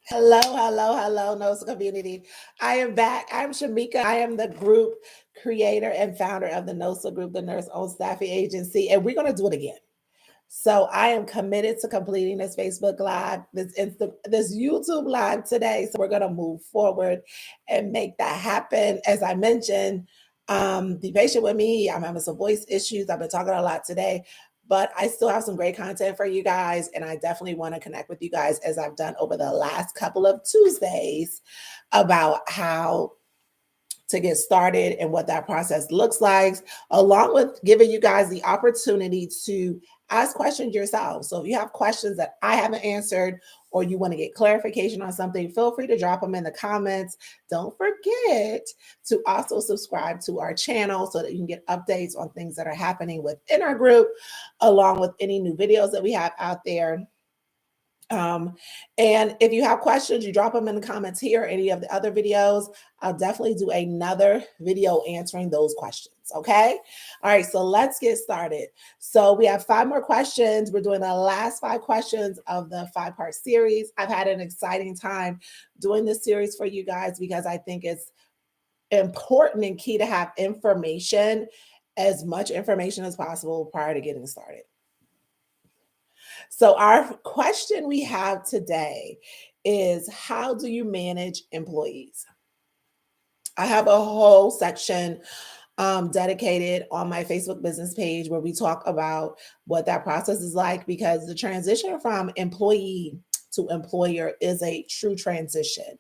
Hello, NOSA community. I am back. I'm Shamika. I am the group creator and founder of the NOSA group, the Nurse Owned Staffing Agency, and we're going to do it again. So I am committed to completing this Facebook Live, this YouTube Live today. So we're going to move forward and make that happen. As I mentioned, be patient with me. I'm having some voice issues. I've been talking a lot today, but I still have some great content for you guys. And I definitely want to connect with you guys as I've done over the last couple of Tuesdays about how to get started and what that process looks like, along with giving you guys the opportunity to ask questions yourself. So if you have questions that I haven't answered or you want to get clarification on something, feel free to drop them in the comments. Don't forget to also subscribe to our channel so that you can get updates on things that are happening within our group, along with any new videos that we have out there. And if you have questions, you drop them in the comments here, or any of the other videos. I'll definitely do another video answering those questions. Okay. All right. So let's get started. So we have 5 more questions. We're doing the last 5 questions of the 5-part series. I've had an exciting time doing this series for you guys because I think it's important and key to have information, as much information as possible prior to getting started. So, our question we have today is, how do you manage employees? I have a whole section dedicated on my Facebook business page where we talk about what that process is like, because the transition from employee to employer is a true transition.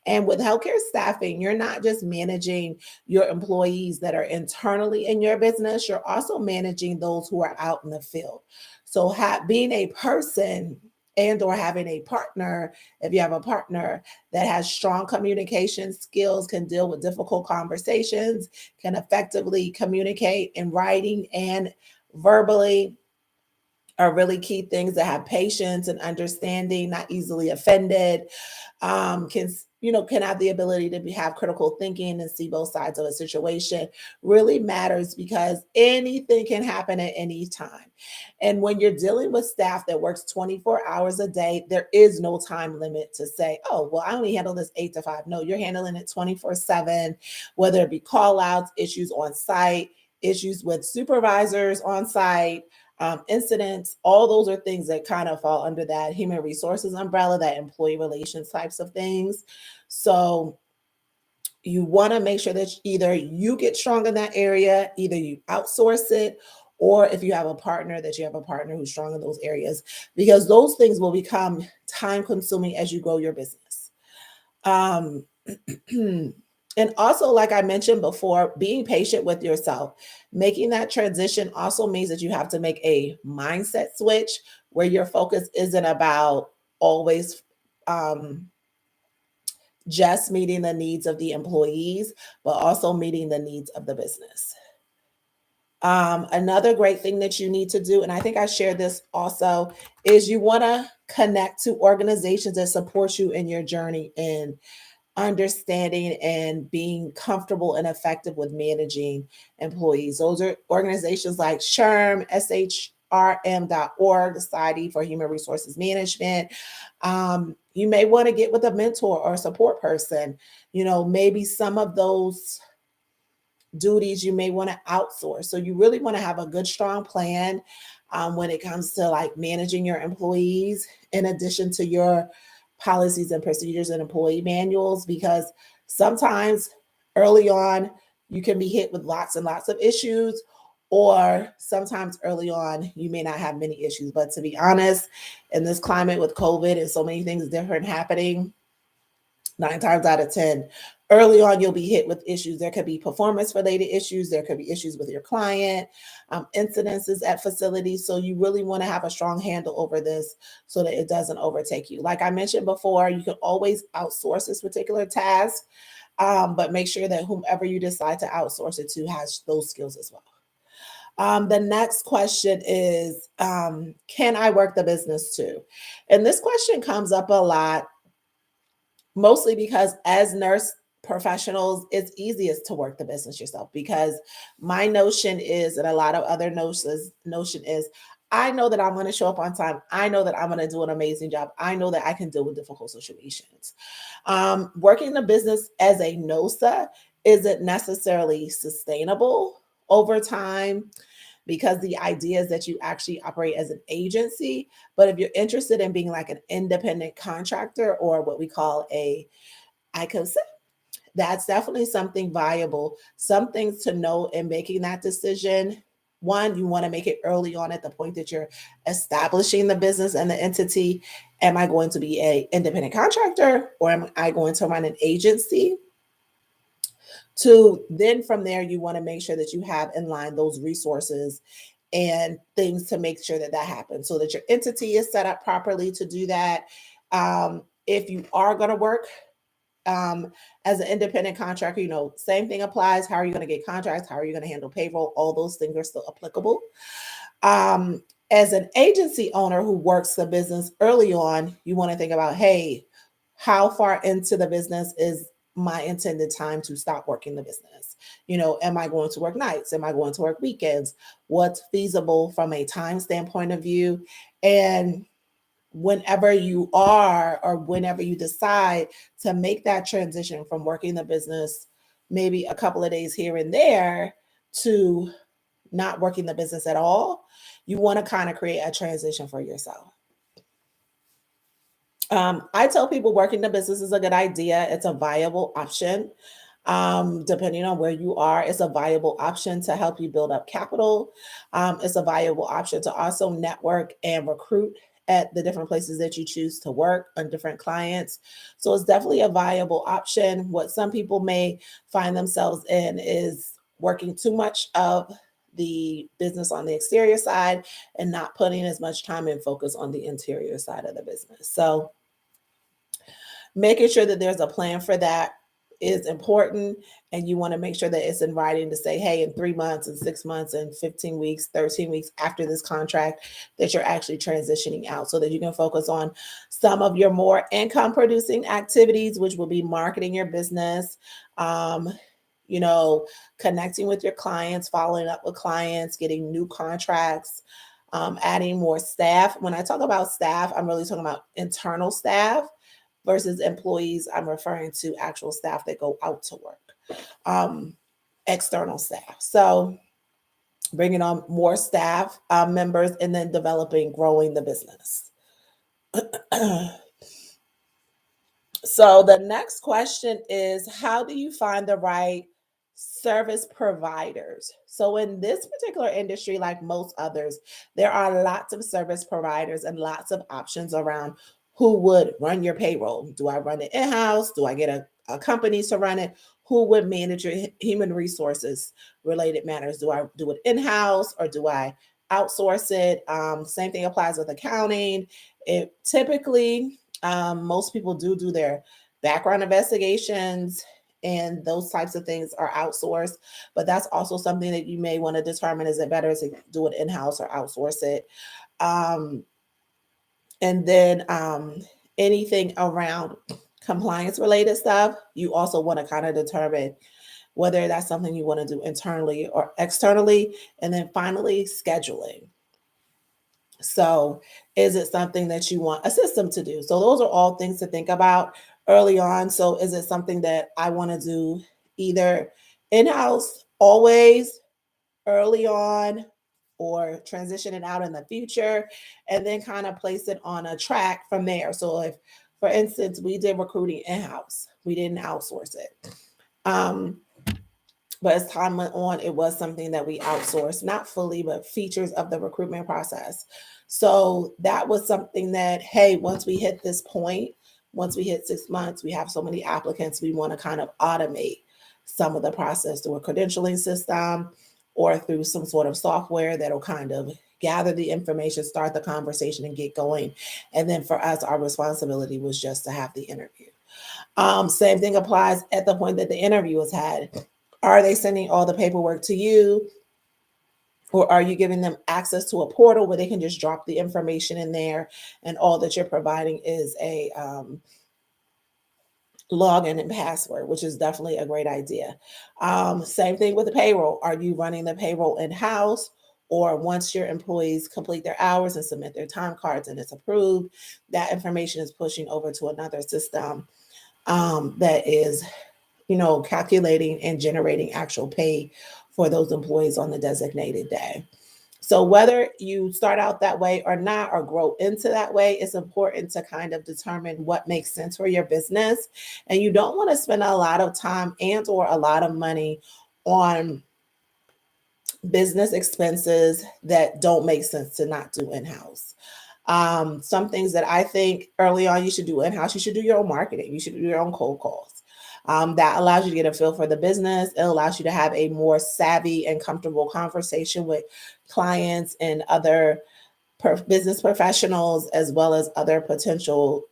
And with healthcare staffing, you're not just managing your employees that are internally in your business, you're also managing those who are out in the field. So being a person and or having a partner, if you have a partner that has strong communication skills, can deal with difficult conversations, can effectively communicate in writing and verbally, are really key things. That have patience and understanding, not easily offended, can have the ability to have critical thinking and see both sides of a situation, really matters, because anything can happen at any time. And when you're dealing with staff that works 24 hours a day, there is no time limit to say, oh, well, I only handle this 8 to 5. No, you're handling it 24/7, whether it be call outs, issues on site, issues with supervisors on site, incidents. All those are things that kind of fall under that human resources umbrella, that employee relations types of things. So you want to make sure that either you get strong in that area, either you outsource it, or if you have a partner, that you have a partner who's strong in those areas, because those things will become time consuming as you grow your business. And also, like I mentioned before, being patient with yourself. Making that transition also means that you have to make a mindset switch where your focus isn't about always just meeting the needs of the employees, but also meeting the needs of the business. Another great thing that you need to do, and I think I shared this also, is you want to connect to organizations that support you in your journey in understanding and being comfortable and effective with managing employees. Those are organizations like SHRM, SHRM.org, Society for Human Resources Management. You may want to get with a mentor or a support person. Maybe some of those duties you may want to outsource. So you really want to have a good, strong plan when it comes to like managing your employees, in addition to your policies and procedures and employee manuals, because sometimes early on you can be hit with lots and lots of issues, or sometimes early on you may not have many issues. But to be honest, in this climate with COVID and so many things different happening, 9 times out of 10, early on you'll be hit with issues. There could be performance related issues, there could be issues with your client, incidences at facilities. So you really want to have a strong handle over this so that it doesn't overtake you. Like I mentioned before, you can always outsource this particular task, but make sure that whomever you decide to outsource it to has those skills as well. The next question is, can I work the business too? And this question comes up a lot, mostly because as nurse professionals, it's easiest to work the business yourself, because my notion is, and a lot of other notion is, I know that I'm going to show up on time. I know that I'm going to do an amazing job. I know that I can deal with difficult situations. Working the business as a NOSA isn't necessarily sustainable over time because the idea is that you actually operate as an agency. But if you're interested in being like an independent contractor or what we call a ICOSA, that's definitely something viable. Some things to know in making that decision. One, you want to make it early on at the point that you're establishing the business and the entity. Am I going to be a independent contractor or am I going to run an agency? To then from there, you want to make sure that you have in line those resources and things to make sure that that happens so that your entity is set up properly to do that. If you are going to work as an independent contractor, same thing applies. How are you going to get contracts? How are you going to handle payroll? All those things are still applicable. As an agency owner who works the business early on, you want to think about, hey, how far into the business is my intended time to stop working the business? Am I going to work nights? Am I going to work weekends? What's feasible from a time standpoint of view? And whenever you are or whenever you decide to make that transition from working the business maybe a couple of days here and there to not working the business at all, you want to kind of create a transition for yourself. I tell people working the business is a good idea. It's a viable option. Depending on where you are, it's a viable option to help you build up capital. It's a viable option to also network and recruit at the different places that you choose to work on different clients. So it's definitely a viable option. What some people may find themselves in is working too much of the business on the exterior side and not putting as much time and focus on the interior side of the business. So making sure that there's a plan for that is important. And you want to make sure that it's in writing to say, hey, in 3 months and 6 months and 15 weeks, 13 weeks after this contract, that you're actually transitioning out so that you can focus on some of your more income producing activities, which will be marketing your business, connecting with your clients, following up with clients, getting new contracts, adding more staff. When I talk about staff, I'm really talking about internal staff versus employees. I'm referring to actual staff that go out to work, external staff. So bringing on more staff members and then growing the business. So the next question is, how do you find the right service providers? So in this particular industry, like most others, there are lots of service providers and lots of options around who would run your payroll. Do I run it in-house? Do I get a company to run it? Who would manage your human resources related matters? Do I do it in-house or do I outsource it? Same thing applies with accounting. It typically, most people do their background investigations and those types of things are outsourced, but that's also something that you may want to determine, is it better to do it in-house or outsource it? And then anything around compliance related stuff, you also want to kind of determine whether that's something you want to do internally or externally. And then finally, scheduling. So is it something that you want a system to do? So those are all things to think about early on. So is it something that I want to do either in-house always early on or transition it out in the future and then kind of place it on a track from there? So if, for instance, we did recruiting in-house, we didn't outsource it. But as time went on, it was something that we outsourced, not fully, but features of the recruitment process. So that was something that, hey, once we hit this point, once we hit 6 months, we have so many applicants, we want to kind of automate some of the process through a credentialing system or through some sort of software that'll kind of gather the information, start the conversation, and get going. And then for us, our responsibility was just to have the interview. Same thing applies at the point that the interview was had. Are they sending all the paperwork to you? Or are you giving them access to a portal where they can just drop the information in there and all that you're providing is a login and password, which is definitely a great idea. Same thing with the payroll. Are you running the payroll in-house or once your employees complete their hours and submit their time cards and it's approved, that information is pushing over to another system that is, calculating and generating actual pay for those employees on the designated day. So whether you start out that way or not, or grow into that way, it's important to kind of determine what makes sense for your business. And you don't want to spend a lot of time and or a lot of money on business expenses that don't make sense to not do in-house. Some things that I think early on you should do in-house, you should do your own marketing. You should do your own cold calls. That allows you to get a feel for the business. It allows you to have a more savvy and comfortable conversation with clients and other business professionals, as well as other potential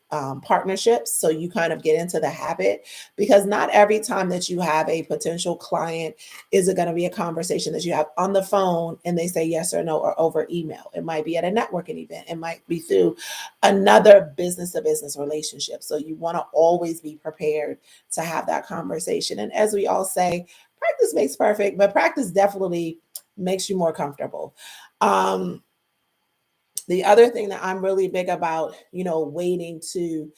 partnerships. So you kind of get into the habit, because not every time that you have a potential client is it going to be a conversation that you have on the phone and they say yes or no, or over email. It might be at a networking event. It might be through another business to business relationship. So you want to always be prepared to have that conversation. And as we all say, practice makes perfect, but practice definitely makes you more comfortable. The other thing that I'm really big about, waiting to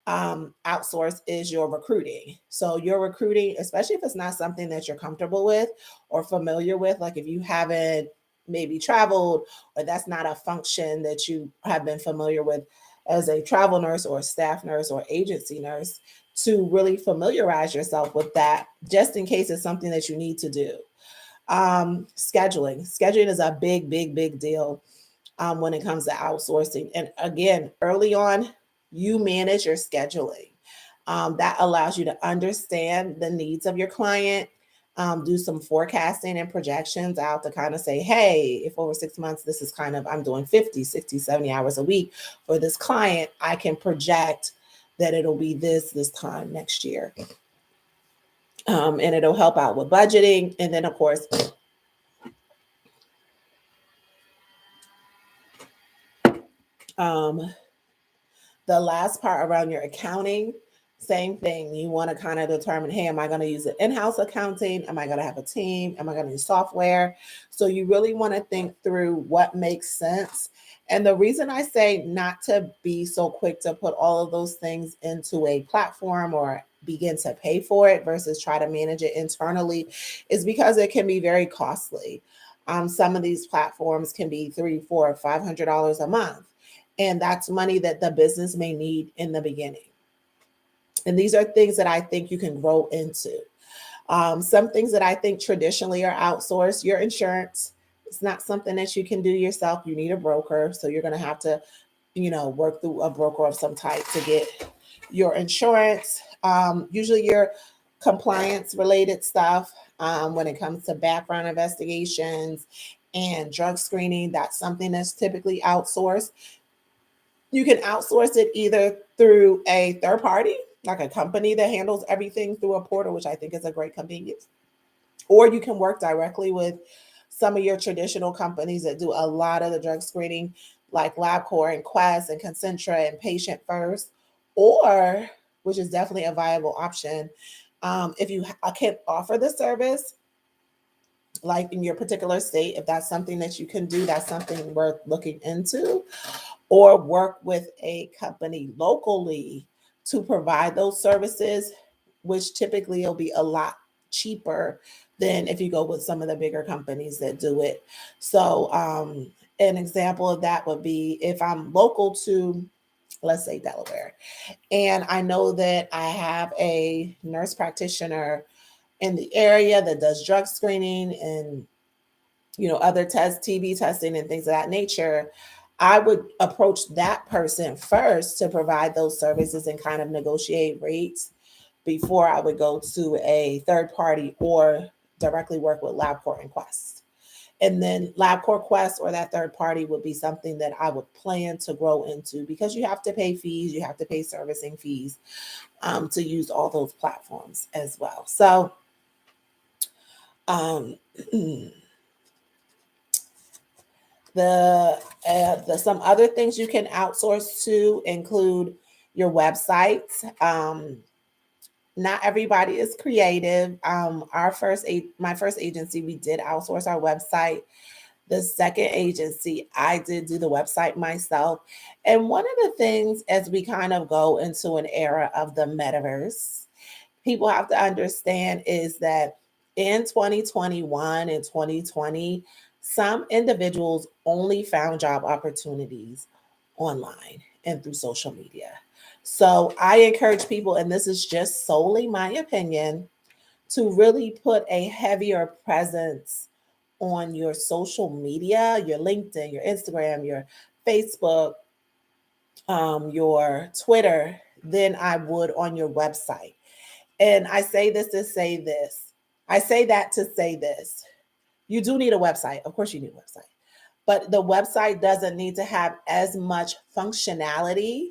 outsource, is your recruiting. So your recruiting, especially if it's not something that you're comfortable with or familiar with, like if you haven't maybe traveled, or that's not a function that you have been familiar with as a travel nurse or staff nurse or agency nurse, to really familiarize yourself with that, just in case it's something that you need to do. Scheduling is a big, big, big deal when it comes to outsourcing. And again, early on, you manage your scheduling. That allows you to understand the needs of your client, do some forecasting and projections out to kind of say, hey, if over 6 months, this is kind of, I'm doing 50, 60, 70 hours a week for this client, I can project that it'll be this time next year. And it'll help out with budgeting. And then, of course, the last part around your accounting, same thing. You want to kind of determine, hey, am I going to use an in-house accounting? Am I going to have a team? Am I going to use software? So you really want to think through what makes sense. And the reason I say not to be so quick to put all of those things into a platform or begin to pay for it versus try to manage it internally is because it can be very costly. Some of these platforms can be $300, $400, $500 a month. And that's money that the business may need in the beginning. And these are things that I think you can grow into. Some things that I think traditionally are outsourced: your insurance. It's not something that you can do yourself. You need a broker. So you're going to have to, work through a broker of some type to get your insurance. Usually your compliance related stuff, when it comes to background investigations and drug screening, that's something that's typically outsourced. You can outsource it either through a third party, like a company that handles everything through a portal, which I think is a great convenience, or you can work directly with some of your traditional companies that do a lot of the drug screening, like LabCorp and Quest and Concentra and Patient First, or, which is definitely a viable option, if you can offer the service, like in your particular state, if that's something that you can do, that's something worth looking into, or work with a company locally to provide those services, which typically will be a lot cheaper than if you go with some of the bigger companies that do it. So an example of that would be if I'm local to, let's say, Delaware, and I know that I have a nurse practitioner in the area that does drug screening and other tests, TB testing and things of that nature, I would approach that person first to provide those services and kind of negotiate rates before I would go to a third party or directly work with LabCorp and Quest. And then LabCorp, Quest, or that third party would be something that I would plan to grow into, because you have to pay fees, you have to pay servicing fees to use all those platforms as well. So the some other things you can outsource to include your websites. Not everybody is creative. My first agency, we did outsource our website. the second agency, I did do the website myself. And one of the things as we kind of go into an era of the metaverse, people have to understand is that in 2021 and 2020, some individuals only found job opportunities online and through social media. So I encourage people, and this is just solely my opinion, to really put a heavier presence on your social media, your LinkedIn, your Instagram, your Facebook, your Twitter, than I would on your website. And I say this to say this. I say that to say this. You do need a website. Of course, you need a website. But the website doesn't need to have as much functionality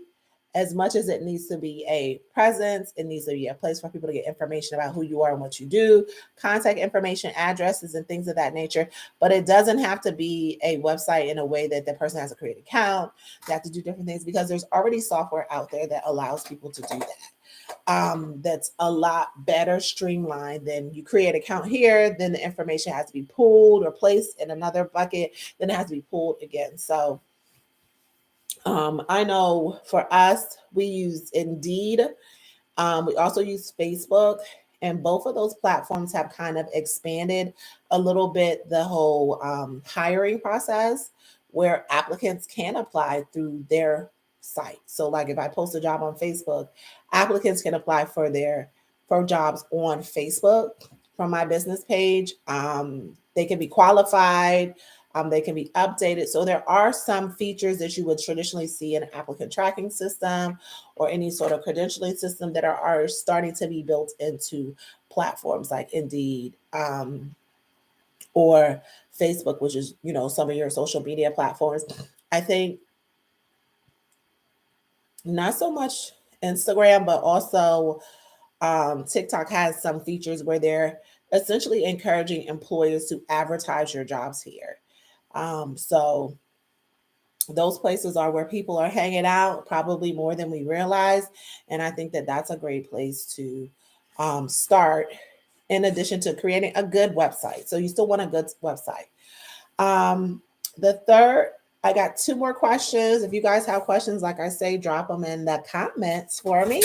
as much as it needs to be a presence. It needs to be a place for people to get information about who you are and what you do, contact information, addresses, and things of that nature. But it doesn't have to be a website in a way that the person has to create an account. They have to do different things because there's already software out there that allows people to do that. That's a lot better streamlined than you create an account here, then the information has to be pulled or placed in another bucket, then it has to be pulled again. So I know for us, we use Indeed. We also use Facebook, and both of those platforms have kind of expanded a little bit the whole hiring process where applicants can apply through their site. So, like if I post a job on Facebook, applicants can apply for jobs on Facebook from my business page. They can be qualified. They can be updated. So there are some features that you would traditionally see in an applicant tracking system or any sort of credentialing system that are starting to be built into platforms like Indeed or Facebook, which is, some of your social media platforms. I think not so much Instagram, but also TikTok has some features where they're essentially encouraging employers to advertise your jobs here. So those places are where people are hanging out probably more than we realize. And I think that that's a great place to start in addition to creating a good website. So you still want a good website. The third, I got two more questions. If you guys have questions, like I say, drop them in the comments for me.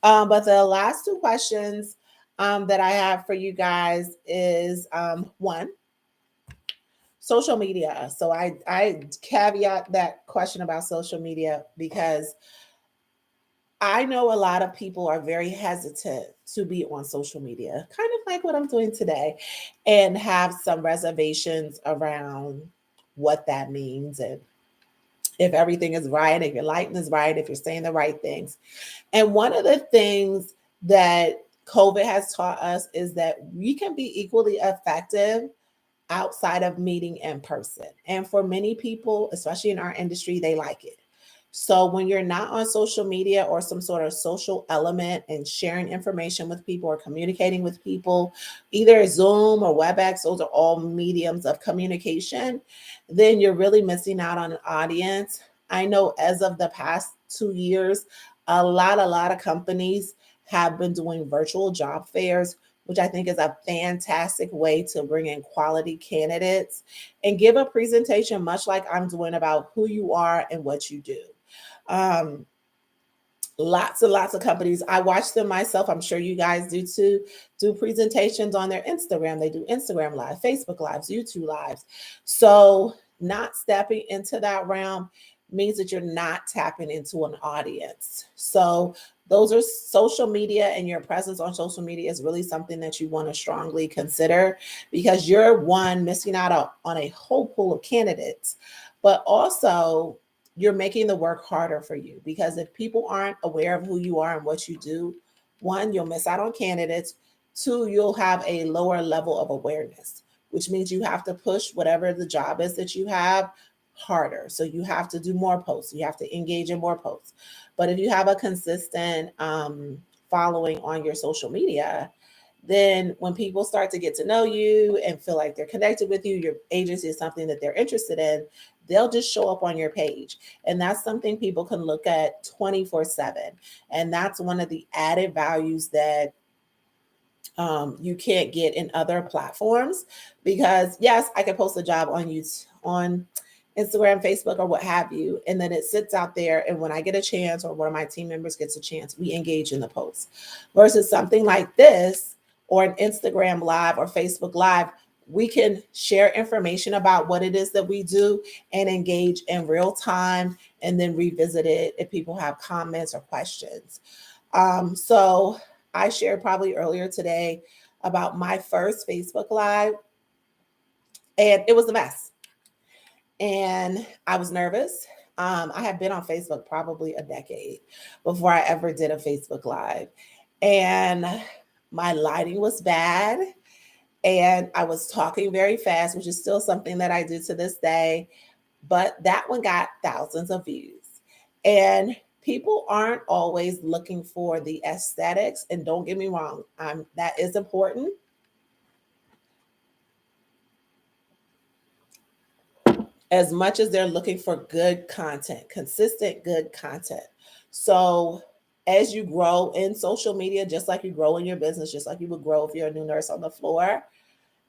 But the last two questions that I have for you guys is one, social media. So I caveat that question about social media because I know a lot of people are very hesitant to be on social media, kind of like what I'm doing today, and have some reservations around what that means and if everything is right, if your lighting is right, if you're saying the right things. And one of the things that COVID has taught us is that we can be equally effective outside of meeting in person. And for many people, especially in our industry, they like it. So when you're not on social media or some sort of social element and sharing information with people or communicating with people, either Zoom or WebEx, those are all mediums of communication, then you're really missing out on an audience. I know as of the past 2 years, a lot of companies have been doing virtual job fairs, which I think is a fantastic way to bring in quality candidates and give a presentation, much like I'm doing, about who you are and what you do. Um, Lots and lots of companies, I watch them myself, I'm sure you guys do too, do presentations on their Instagram. They do Instagram live, Facebook lives, YouTube lives. So not stepping into that realm means that you're not tapping into an audience. So those are social media, and your presence on social media is really something that you want to strongly consider, because you're one, missing out on a whole pool of candidates, but also you're making the work harder for you, because if people aren't aware of who you are and what you do, one, you'll miss out on candidates. Two, you'll have a lower level of awareness, which means you have to push whatever the job is that you have harder. So you have to do more posts, you have to engage in more posts. But if you have a consistent following on your social media, then when people start to get to know you and feel like they're connected with you, your agency is something that they're interested in, they'll just show up on your page. And that's something people can look at 24/7. And that's one of the added values that you can't get in other platforms. Because yes, I can post a job on YouTube, on Instagram, Facebook, or what have you, and then it sits out there. And when I get a chance, or one of my team members gets a chance, we engage in the post. Versus something like this, or an Instagram live or Facebook live, we can share information about what it is that we do and engage in real time, and then revisit it if people have comments or questions. So I shared probably earlier today about my first Facebook Live, and it was a mess. And I was nervous. I had been on Facebook probably a decade before I ever did a Facebook Live. And my lighting was bad. And I was talking very fast, which is still something that I do to this day. But that one got thousands of views. And people aren't always looking for the aesthetics. And don't get me wrong, that is important. As much as they're looking for good content, consistent good content. So as you grow in social media, just like you grow in your business, just like you would grow if you're a new nurse on the floor,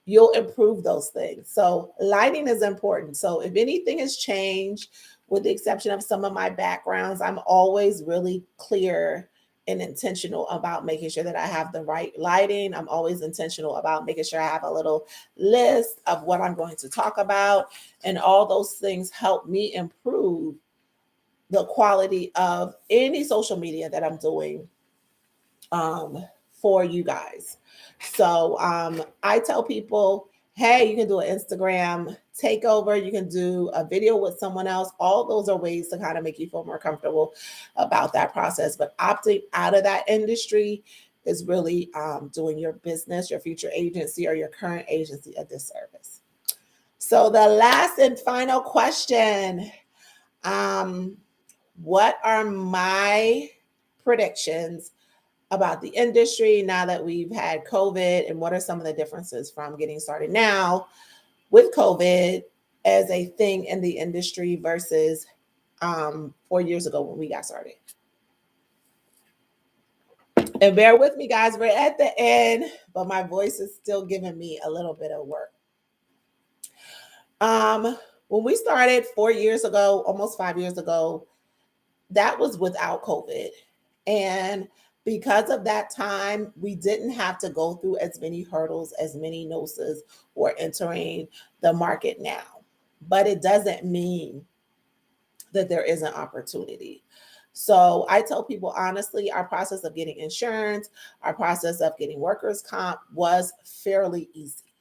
you'll improve those things. So lighting is important. So if anything has changed, with the exception of some of my backgrounds, I'm always really clear and intentional about making sure that I have the right lighting. I'm always intentional about making sure I have a little list of what I'm going to talk about. And all those things help me improve the quality of any social media that I'm doing for you guys. So I tell people, hey, you can do an Instagram takeover, you can do a video with someone else. All those are ways to kind of make you feel more comfortable about that process. But opting out of that industry is really doing your business, your future agency, or your current agency a disservice. So the last and final question, what are my predictions about the industry now that we've had COVID, and what are some of the differences from getting started now with COVID as a thing in the industry versus 4 years ago when we got started? And bear with me, guys, we're at the end, but my voice is still giving me a little bit of work. When we started 4 years ago, almost 5 years ago, that was without COVID. And because of that time, we didn't have to go through as many hurdles as many NOSAs were entering the market now. But it doesn't mean that there isn't opportunity. So I tell people honestly, our process of getting insurance, our process of getting workers' comp was fairly easy.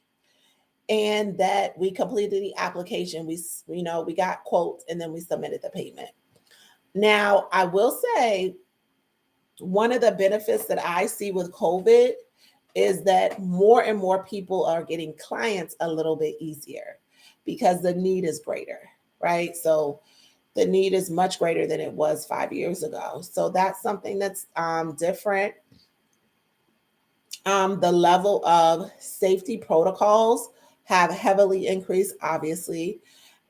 And that we completed the application, we got quotes, and then we submitted the payment. Now, I will say, one of the benefits that I see with COVID is that more and more people are getting clients a little bit easier because the need is greater, right? So the need is much greater than it was 5 years ago. So that's something that's different. The level of safety protocols have heavily increased, obviously.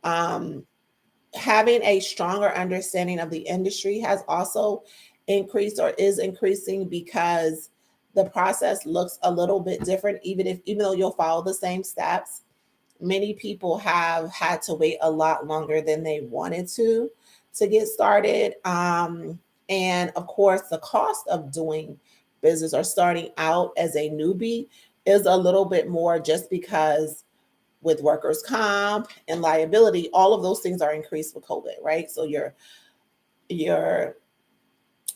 Having a stronger understanding of the industry has also increased, or is increasing, because the process looks a little bit different. Even though you'll follow the same steps, many people have had to wait a lot longer than they wanted to get started. And of course, the cost of doing business or starting out as a newbie is a little bit more, just because with workers' comp and liability, all of those things are increased with COVID, right? So your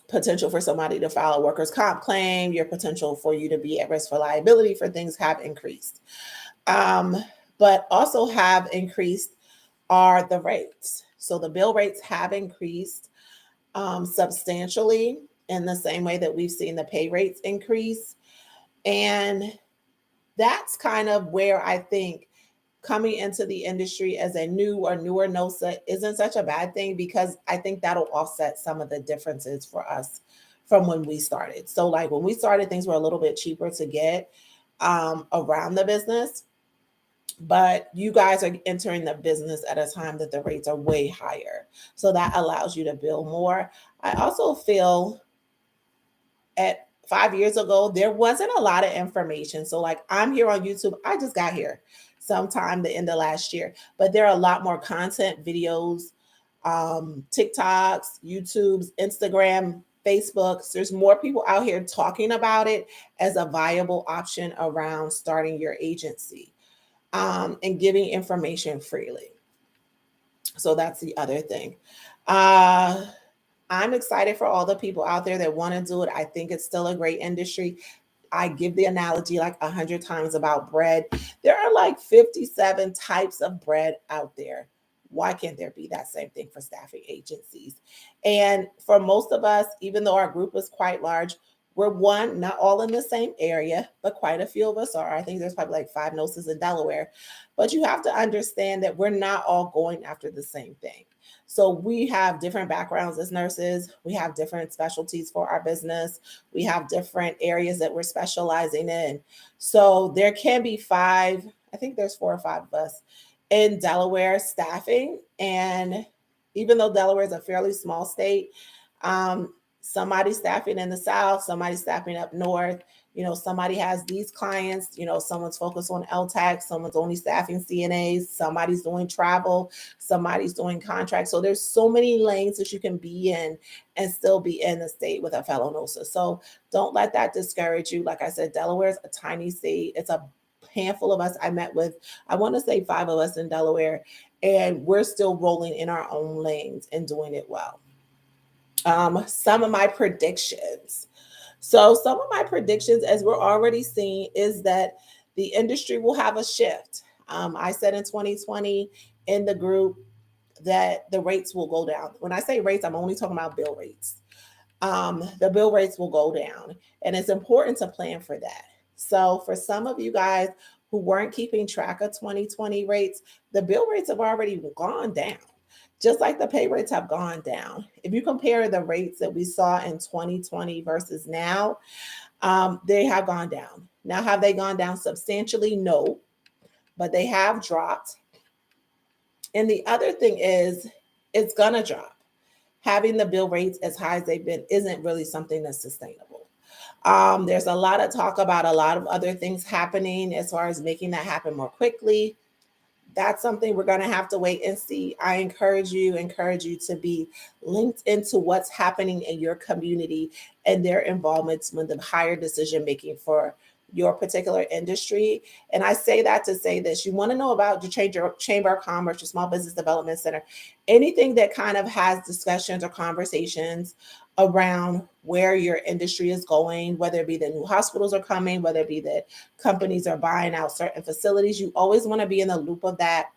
potential for somebody to file a workers' comp claim, your potential for you to be at risk for liability for things have increased. But also have increased are the rates. So the bill rates have increased substantially, in the same way that we've seen the pay rates increase. And that's kind of where I think coming into the industry as a new or newer NOSA isn't such a bad thing, because I think that'll offset some of the differences for us from when we started. So like when we started, things were a little bit cheaper to get around the business, but you guys are entering the business at a time that the rates are way higher. So that allows you to bill more. I also feel 5 years ago, there wasn't a lot of information. So, like, I'm here on YouTube. I just got here sometime the end of last year, but there are a lot more content, videos, TikToks, YouTubes, Instagram, Facebooks. There's more people out here talking about it as a viable option around starting your agency, and giving information freely. So that's the other thing. Uh, I'm excited for all the people out there that want to do it. I think it's still a great industry. I give the analogy like 100 times about bread. There are like 57 types of bread out there. Why can't there be that same thing for staffing agencies? And for most of us, even though our group is quite large, we're one, not all in the same area, but quite a few of us are. I think there's probably like 5 NOSAs in Delaware. But you have to understand that we're not all going after the same thing. So we have different backgrounds as nurses. We have different specialties for our business. We have different areas that we're specializing in. So there can be five, I think there's 4 or 5 of us in Delaware staffing. And even though Delaware is a fairly small state, somebody's staffing in the South, somebody's staffing up north. Somebody has these clients, someone's focused on LTAC, someone's only staffing CNAs, somebody's doing travel, somebody's doing contracts. So there's so many lanes that you can be in and still be in the state with a fellow NOSA. So don't let that discourage you. Like I said, Delaware is a tiny state. It's a handful of us I met with, I want to say 5 of us in Delaware, and we're still rolling in our own lanes and doing it well. Some of my predictions. So, some of my predictions, as we're already seeing, is that the industry will have a shift. I said in 2020 in the group that the rates will go down. When I say rates, I'm only talking about bill rates. The bill rates will go down, and it's important to plan for that. So, for some of you guys who weren't keeping track of 2020 rates, the bill rates have already gone down, just like the pay rates have gone down. If you compare the rates that we saw in 2020 versus now, they have gone down. Now, have they gone down substantially? No, but they have dropped. And the other thing is, it's going to drop. Having the bill rates as high as they've been isn't really something that's sustainable. There's a lot of talk about a lot of other things happening as far as making that happen more quickly. That's something we're going to have to wait and see. I encourage you to be linked into what's happening in your community and their involvements with the higher decision making for your particular industry. And I say that to say this: you want to know about your chamber of commerce, your small business development center, anything that kind of has discussions or conversations around where your industry is going, whether it be that new hospitals are coming, whether it be that companies are buying out certain facilities. You always want to be in the loop of that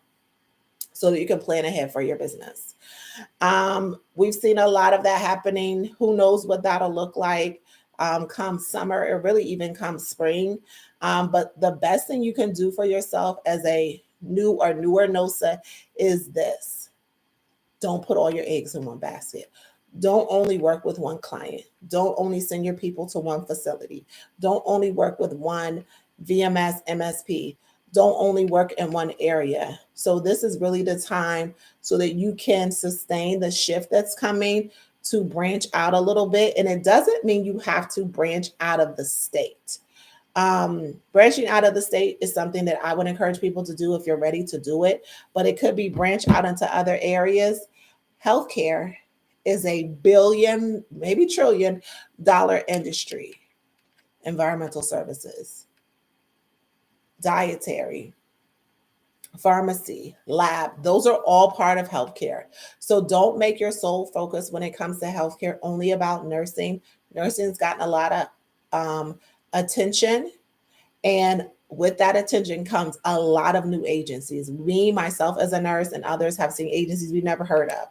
so that you can plan ahead for your business. We've seen a lot of that happening. Who knows what that'll look like come summer, or really even come spring. But the best thing you can do for yourself as a new or newer NOSA is this: don't put all your eggs in one basket. Don't only work with one client. Don't only send your people to one facility. Don't only work with one VMS, MSP. Don't only work in one area. So this is really the time so that you can sustain the shift that's coming, to branch out a little bit. And it doesn't mean you have to branch out of the state. Branching out of the state is something that I would encourage people to do if you're ready to do it, but it could be branch out into other areas. Healthcare is a billion, maybe $1 trillion industry. Environmental services, dietary, pharmacy, lab, those are all part of healthcare. So don't make your sole focus when it comes to healthcare only about nursing. Nursing's gotten a lot of attention, and with that attention comes a lot of new agencies. Me, myself as a nurse, and others have seen agencies we've never heard of.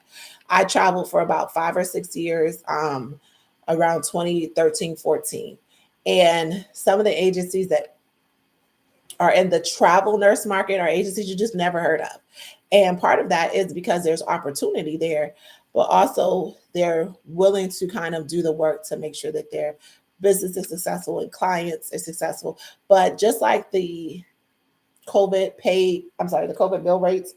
I traveled for about 5 or 6 years, around 2013, 14. And some of the agencies that are in the travel nurse market are agencies you just never heard of. And part of that is because there's opportunity there, but also they're willing to kind of do the work to make sure that their business is successful and clients are successful. But just like the COVID bill rates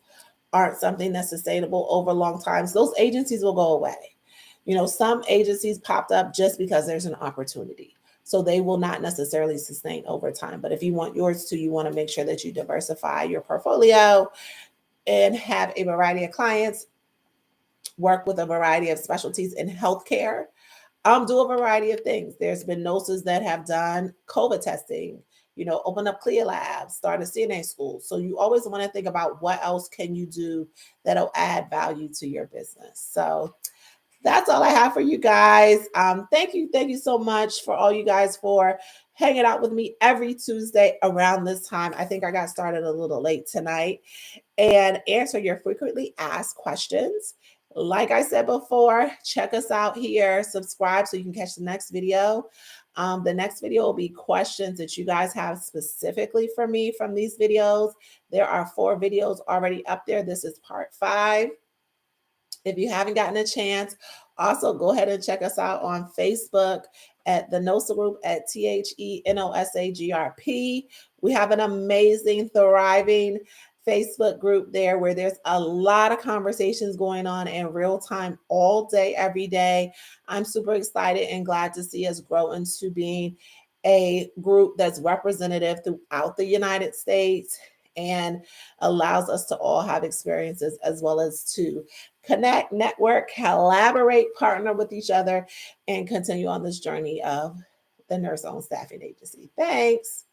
aren't something that's sustainable over long times, those agencies will go away. Some agencies popped up just because there's an opportunity. So they will not necessarily sustain over time. But if you want yours to, you want to make sure that you diversify your portfolio and have a variety of clients, work with a variety of specialties in healthcare, do a variety of things. There's been NOSAs that have done COVID testing, open up CLIA labs, start a CNA school. So you always want to think about what else can you do that'll add value to your business. So that's all I have for you guys. Thank you so much for all you guys for hanging out with me every Tuesday around this time. I think I got started a little late tonight, and answer your frequently asked questions. Like I said before, check us out here, subscribe so you can catch the next video. The next video will be questions that you guys have specifically for me from these videos. There are 4 videos already up there. This is part 5. If you haven't gotten a chance, also go ahead and check us out on Facebook at the NOSA group at THENOSAGRP. We have an amazing, thriving Facebook group there where there's a lot of conversations going on in real time all day, every day. I'm super excited and glad to see us grow into being a group that's representative throughout the United States and allows us to all have experiences as well as to connect, network, collaborate, partner with each other, and continue on this journey of the nurse-owned staffing agency. Thanks.